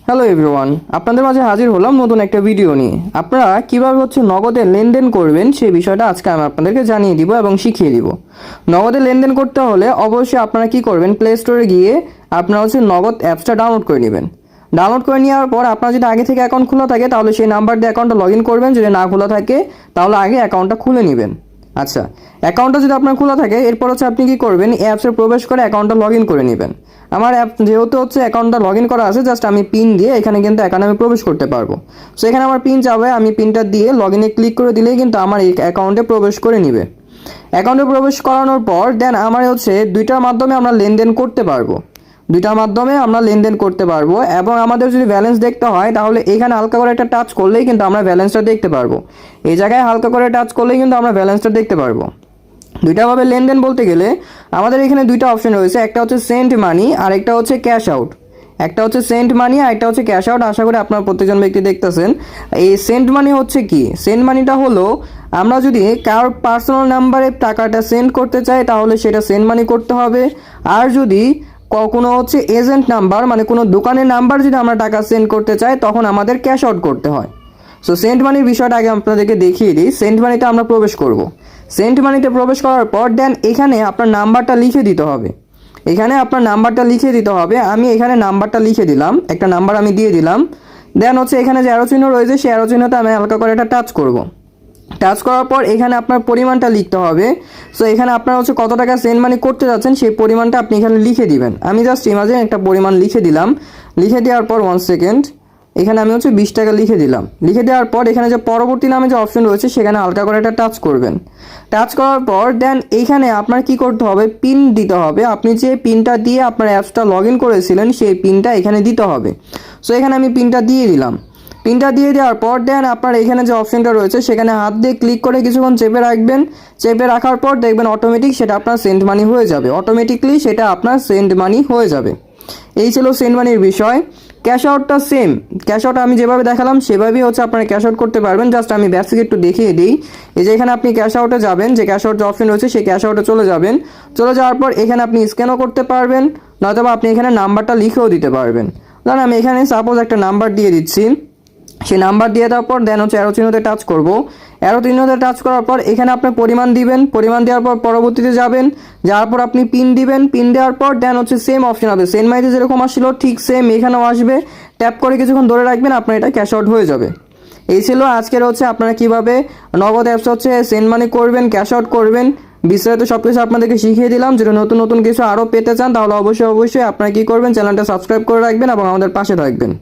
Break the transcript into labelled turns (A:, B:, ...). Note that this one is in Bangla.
A: হ্যালো এভরিওয়ান, আপনাদের মাঝে হাজির হলাম নতুন একটা ভিডিও নিয়ে। আপনারা কীভাবে নগদে লেনদেন করবেন সেই বিষয়টা আজকে আমি আপনাদেরকে জানিয়ে দিব এবং শিখিয়ে দিব। নগদে লেনদেন করতে হলে অবশ্যই আপনারা কি করবেন, প্লে স্টোরে গিয়ে আপনারা নগদ অ্যাপসটা ডাউনলোড করে নেবেন। ডাউনলোড করে নেওয়ার পর আপনার যদি আগে থেকে অ্যাকাউন্ট খোলা থাকে তাহলে সেই নাম্বার দিয়ে অ্যাকাউন্টটা লগ ইন করবেন, যদি না খোলা থাকে তাহলে আগে অ্যাকাউন্টটা খুলে নেবেন। আচ্ছা, অ্যাকাউন্টটা যদি আপনার খোলা থাকে এরপর আপনি কি করবেন, অ্যাপসে প্রবেশ করে অ্যাকাউন্টটা লগ ইন করে নেবেন। আমার অ্যাপ যেহেতু অ্যাকাউন্টটা লগ ইন করা আছে, জাস্ট আমি পিন দিয়ে এখানে কিন্তু অ্যাকাউন্টে আমি প্রবেশ করতে পারবো। সো এখানে আমার পিন চাবে, আমি পিনটা দিয়ে লগ ইনে ক্লিক করে দিলেই কিন্তু আমার এই অ্যাকাউন্টে প্রবেশ করে নেবে। অ্যাকাউন্টে প্রবেশ করানোর পর দেন আমার দুইটার মাধ্যমে আমরা লেনদেন করতে পারবো। এবং আমাদের যদি ব্যালেন্স দেখতে হয় তাহলে এখানে হালকা করে একটা টাচ করলেই কিন্তু আমরা ব্যালেন্সটা দেখতে পারবো। এই জায়গায় হালকা করে টাচ করলেই কিন্তু আমরা ব্যালেন্সটা দেখতে পারবো। দুইটাভাবে লেনদেন বলতে গেলে আমাদের এখানে দুইটা অপশন রয়েছে, একটা হচ্ছে সেন্ড মানি আর একটা হচ্ছে ক্যাশ আউট। একটা হচ্ছে সেন্ড মানি আর একটা হচ্ছে ক্যাশ আউট। আশা করি আপনার প্রত্যেকজন ব্যক্তি দেখতেছেন। এই সেন্ড মানি হচ্ছে কি, সেন্ড মানিটা হলো আমরা যদি কারোর পার্সোনাল নাম্বারে টাকাটা সেন্ড করতে চাই তাহলে সেটা সেন্ড মানি করতে হবে। আর যদি কোনো এজেন্ট নাম্বার মানে কোনো দোকানের নাম্বার যদি আমরা টাকা সেন্ড করতে চাই তখন আমাদের ক্যাশ আউট করতে হয়। সো সেন্ড মানির বিষয়টা আগে আপনাদেরকে দেখিয়ে দিই। সেন্ড মানিতে আমরা প্রবেশ করব। সেন্ড মানিতে প্রবেশ করার পর দেন এখানে আপনার নাম্বারটা লিখে দিতে হবে। আমি এখানে নাম্বারটা লিখে দিলাম, একটা নাম্বার আমি দিয়ে দিলাম। দেন এখানে যে অ্যারো চিহ্ন রয়েছে সেই অ্যারো চিহ্নতে আমি হালকা করে একটা টাচ করব। টাচ করার পর এখানে আপনার পরিমাণটা লিখতে হবে। সো এখানে আপনার কত টাকা সেন্ড মানি করতে যাচ্ছেন সেই পরিমাণটা আপনি এখানে লিখে দিবেন। আমি জাস্ট ইমাজিন একটা পরিমাণ লিখে দিলাম। লিখে দেওয়ার পর 1 সেকেন্ড এখানে আমি 20 টাকা লিখে দিলাম। লিখে দেওয়ার পর এখানে যে পরবর্তী নামে যে অপশন রয়েছে সেখানে হালকা করে একটা টাচ করবেন। টাচ করার পর দেন এইখানে আপনার কি করতে হবে, পিন দিতে হবে। আপনি যে পিনটা দিয়ে আপনার অ্যাপসটা লগ ইন করেছিলেন সেই পিনটা এখানে দিতে হবে। সো এখানে আমি পিনটা দিয়ে দিলাম। পিনটা দিয়ে দেওয়ার পর দেন আপনার এখানে যে অপশনটা রয়েছে সেখানে হাত দিয়ে ক্লিক করে কিছুক্ষণ চেপে রাখবেন। চেপে রাখার পর দেখবেন অটোমেটিক সেটা আপনার সেন্ড মানি হয়ে যাবে। এই ছিল সেন্ড মানির বিষয়। ক্যাশ আউটটা সেম, ক্যাশ আউট আমি যেভাবে দেখালাম সেভাবেই আপনারা ক্যাশ আউট করতে পারবেন। জাস্ট আমি বেসিক একটু দেখিয়ে দিই। এই যে এখানে আপনি ক্যাশ আউটে যাবেন, যে ক্যাশ আউট যে অপশন রয়েছে সেই ক্যাশ আউটে চলে যাবেন। চলে যাওয়ার পর এখানে আপনি স্ক্যানও করতে পারবেন, নয়তো আপনি এখানে নাম্বারটা লিখেও দিতে পারবেন। ধরুন আমি এখানে সাপোজ একটা নাম্বার দিয়ে দিচ্ছি। সেই নাম্বার দিয়ে দেওয়ার পর দেন অ্যারো চিহ্নতে টাচ করব। অ্যারো চিহ্নতে টাচ করার পর এখানে আপনি পরিমাণ দিবেন। পরিমাণ দেওয়ার পর পরবর্তীতে যাবেন, যাওয়ার পর আপনি পিন দিবেন। পিন দেওয়ার পর দেন সেম অপশন হবে, সেন্ড মানিতে যেরকম আসছিল ঠিক সেম এখানেও আসবে। ট্যাপ করে কিছুক্ষণ ধরে রাখবেন, আপনার এটা ক্যাশ আউট হয়ে যাবে। এই ছিল আজকের আপনারা কিভাবে নগদ অ্যাপস সেন্ড মানি করবেন, ক্যাশ আউট করবেন। বিস্তারিত সব কিছু আপনাদেরকে শিখিয়ে দিলাম। যদি নতুন নতুন কিছু আরও পেতে চান তাহলে অবশ্যই আপনারা কি করবেন, চ্যানেলটা সাবস্ক্রাইব করে রাখবেন এবং আমাদের পাশে থাকবেন।